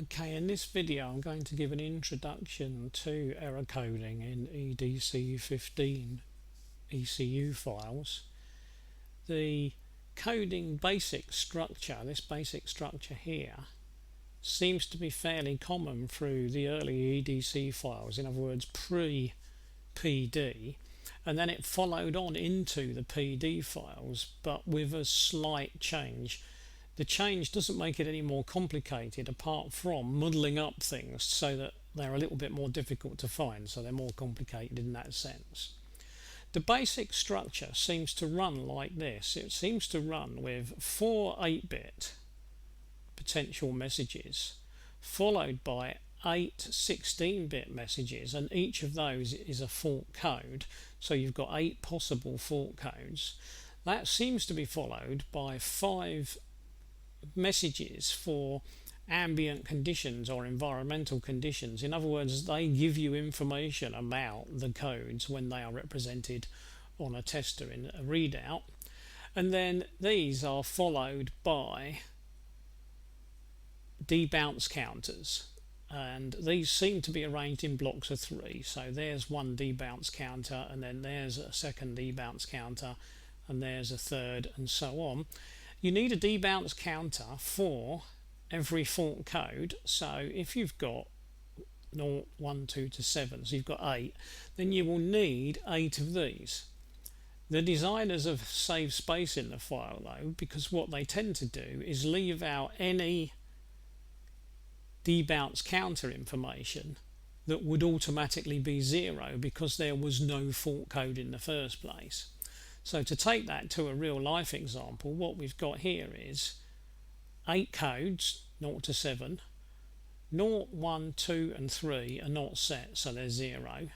Okay, in this video I'm going to give an introduction to error coding in EDC15 ECU files. The coding basic structure, this basic structure here, seems to be fairly common through the early EDC files, in other words pre-PD, and then it followed on into the PD files but with a slight change. The change doesn't make it any more complicated apart from muddling up things so that they're a little bit more difficult to find, so they're more complicated in that sense. The basic structure seems to run like this. It seems to run with 4 8-bit potential messages followed by 8 16-bit messages, and each of those is a fault code, so you've got 8 possible fault codes. That seems to be followed by 5 messages for ambient conditions or environmental conditions. In other words, they give you information about the codes when they are represented on a tester in a readout, and then these are followed by debounce counters, and these seem to be arranged in blocks of 3. So there's one debounce counter, and then there's a second debounce counter, and there's a third, and so on. You need a debounce counter for every fault code. So if you've got 0, 1, 2 to 7, so you've got 8, then you will need 8 of these. The designers have saved space in the file though, because what they tend to do is leave out any debounce counter information that would automatically be 0 because there was no fault code in the first place. So to take that to a real life example, what we've got here is 8 codes, 0 to 7, 0, 1, 2 and 3 are not set, so they're 0.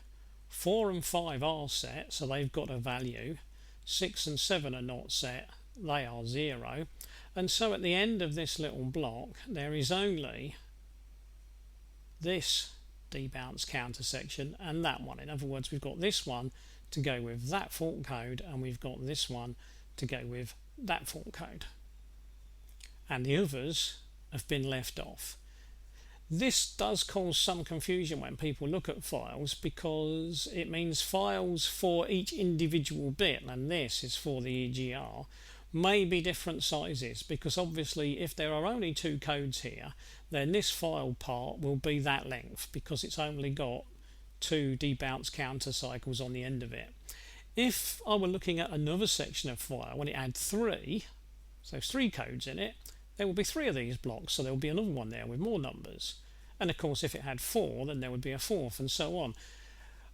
4 and 5 are set, so they've got a value. 6 and 7 are not set, they are 0. And so at the end of this little block there is only this debounce counter section and that one. In other words, we've got this one to go with that fault code, and we've got this one to go with that fault code, and the others have been left off. This does cause some confusion when people look at files, because it means files for each individual bit, and this is for the EGR, may be different sizes, because obviously if there are only 2 codes here, then this file part will be that length because it's only got 2 debounce counter cycles on the end of it. If I were looking at another section of file when it had 3, so 3 codes in it, there will be 3 of these blocks, so there will be another one there with more numbers. And of course if it had 4, then there would be a 4th, and so on.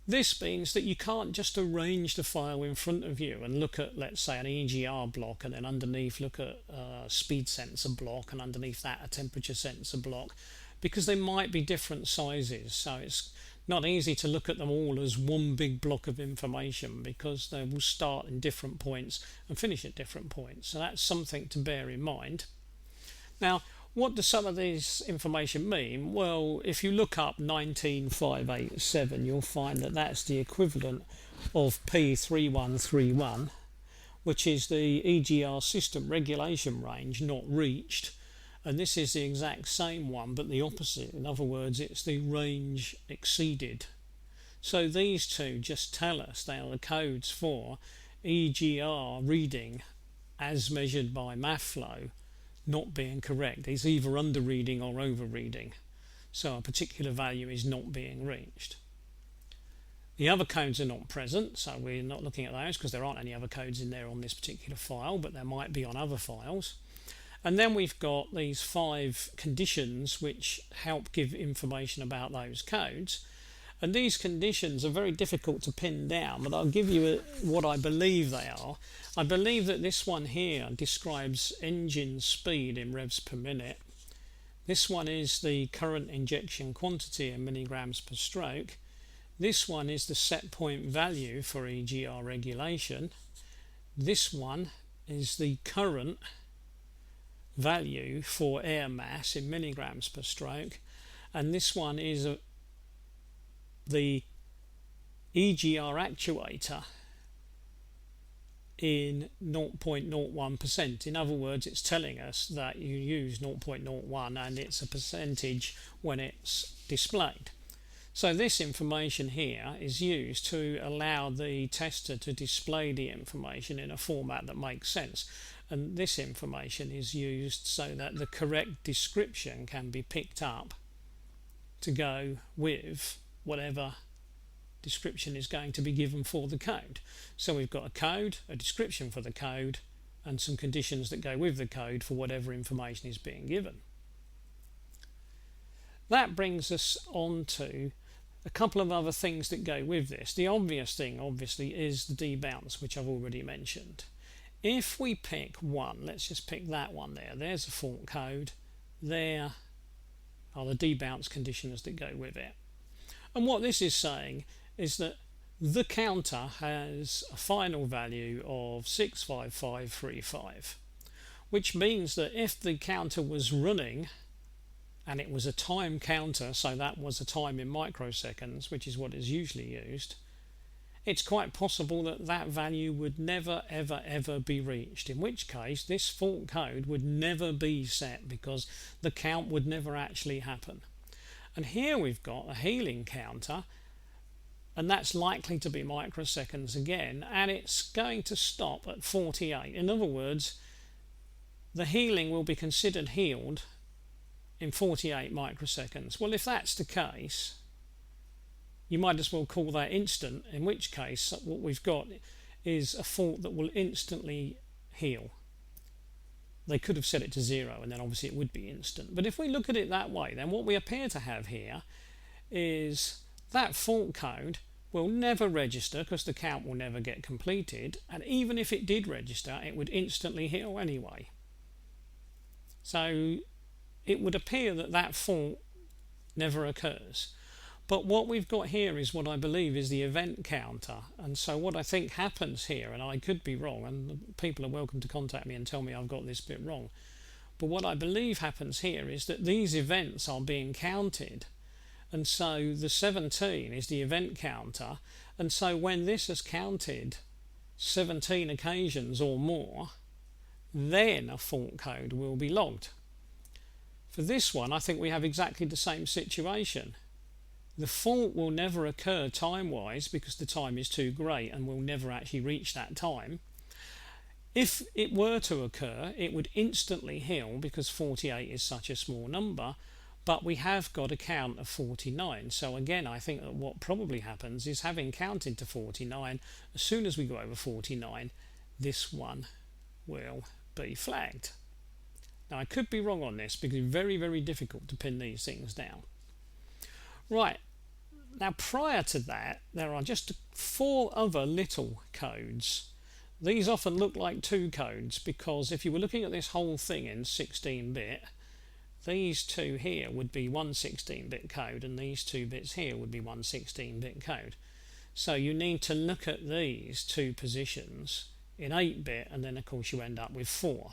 This means that you can't just arrange the file in front of you and look at, let's say, an EGR block, and then underneath look at a speed sensor block, and underneath that a temperature sensor block, because they might be different sizes. So it's not easy to look at them all as one big block of information, because they will start in different points and finish at different points. So that's something to bear in mind. Now, what does some of this information mean? Well, if you look up 19587, you'll find that that's the equivalent of P3131, which is the EGR system regulation range not reached. And this is the exact same one, but the opposite. In other words, it's the range exceeded. So these two just tell us they are the codes for EGR reading as measured by MathFlow not being correct. It's either under reading or over reading. So a particular value is not being reached. The other codes are not present, so we're not looking at those because there aren't any other codes in there on this particular file, but there might be on other files. And then we've got these 5 conditions which help give information about those codes. And these conditions are very difficult to pin down, but I'll give you what I believe they are. I believe that this one here describes engine speed in revs per minute. This one is the current injection quantity in milligrams per stroke. This one is the set point value for EGR regulation. This one is the current value for air mass in milligrams per stroke, and this one is the EGR actuator in 0.01%. In other words, it's telling us that you use 0.01 and it's a percentage when it's displayed. So this information here is used to allow the tester to display the information in a format that makes sense. And this information is used so that the correct description can be picked up to go with whatever description is going to be given for the code. So we've got a code, a description for the code, and some conditions that go with the code for whatever information is being given. That brings us on to a couple of other things that go with this. The obvious thing, obviously, is the debounce, which I've already mentioned. If we pick one, let's just pick that one there. There's a fault code. There are the debounce conditions that go with it. And what this is saying is that the counter has a final value of 65535, which means that if the counter was running and it was a time counter, so that was a time in microseconds, which is what is usually used, it's quite possible that that value would never ever be reached, in which case this fault code would never be set because the count would never actually happen. And here we've got a healing counter, and that's likely to be microseconds again, and it's going to stop at 48. In other words, the healing will be considered healed in 48 microseconds. Well, if that's the case, you might as well call that instant, in which case what we've got is a fault that will instantly heal. They could have set it to 0 and then obviously it would be instant. But if we look at it that way, then what we appear to have here is that fault code will never register because the count will never get completed, and even if it did register, it would instantly heal anyway. So it would appear that that fault never occurs. But what we've got here is what I believe is the event counter. And so what I think happens here, and I could be wrong, and people are welcome to contact me and tell me I've got this bit wrong, but what I believe happens here is that these events are being counted. And so the 17 is the event counter. And so when this has counted 17 occasions or more, then a fault code will be logged. For this one, I think we have exactly the same situation. The fault will never occur time-wise because the time is too great and will never actually reach that time. If it were to occur, it would instantly heal because 48 is such a small number, but we have got a count of 49. So again, I think that what probably happens is, having counted to 49, as soon as we go over 49, this one will be flagged. Now, I could be wrong on this because it's very difficult to pin these things down. Right. Now, prior to that, there are just 4 other little codes. These often look like 2 codes because if you were looking at this whole thing in 16-bit, these 2 here would be one 16-bit code and these 2 bits here would be one 16-bit code. So you need to look at these 2 positions in 8-bit, and then of course you end up with 4.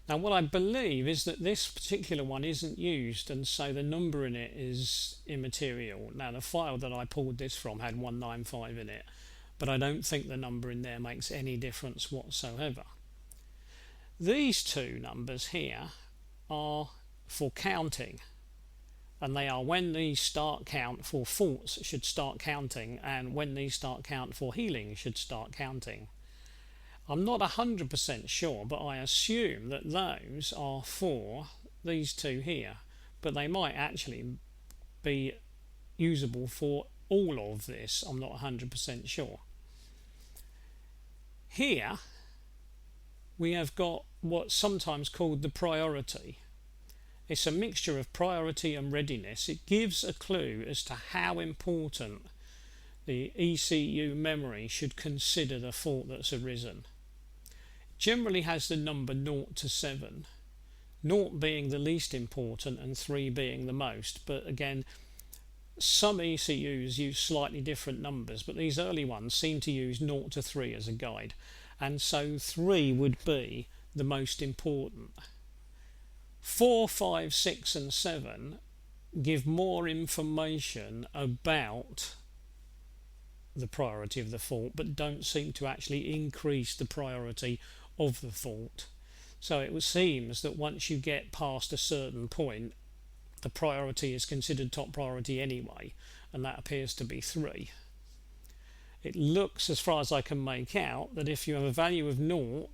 Now, what I believe is that this particular one isn't used, and so the number in it is immaterial. Now, the file that I pulled this from had 195 in it, but I don't think the number in there makes any difference whatsoever. These 2 numbers here are for counting, and they are when the start count for faults should start counting and when the start count for healing should start counting. I'm not 100% sure, but I assume that those are for these 2 here, but they might actually be usable for all of this. I'm not 100% sure. Here we have got what's sometimes called the priority. It's a mixture of priority and readiness. It gives a clue as to how important the ECU memory should consider the fault that's arisen. Generally has the number 0 to 7, 0 being the least important and 3 being the most, but again, some ECUs use slightly different numbers, but these early ones seem to use 0 to 3 as a guide, and so 3 would be the most important. 4, 5, 6 and 7 give more information about the priority of the fault, but don't seem to actually increase the priority of the fault. So it seems that once you get past a certain point, the priority is considered top priority anyway, and that appears to be 3. It looks, as far as I can make out, that if you have a value of 0,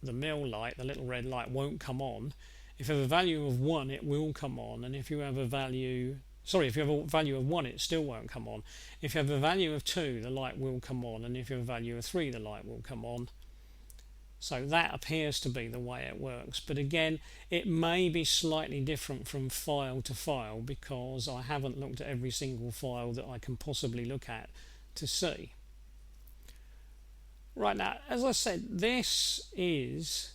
the mill light, the little red light, won't come on. If you have a value of 1, it will come on, and if you have a value of 1, it still won't come on. If you have a value of 2, the light will come on, and if you have a value of 3, the light will come on. So that appears to be the way it works, but again, it may be slightly different from file to file because I haven't looked at every single file that I can possibly look at to see. Right, now, as I said, this is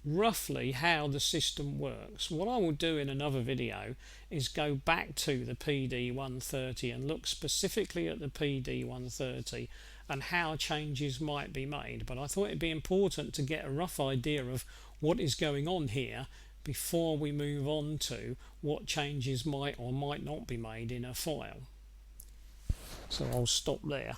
roughly how the system works. What I will do in another video is go back to the PD130 and look specifically at the PD130 and how changes might be made, but I thought it'd be important to get a rough idea of what is going on here before we move on to what changes might or might not be made in a file. So I'll stop there.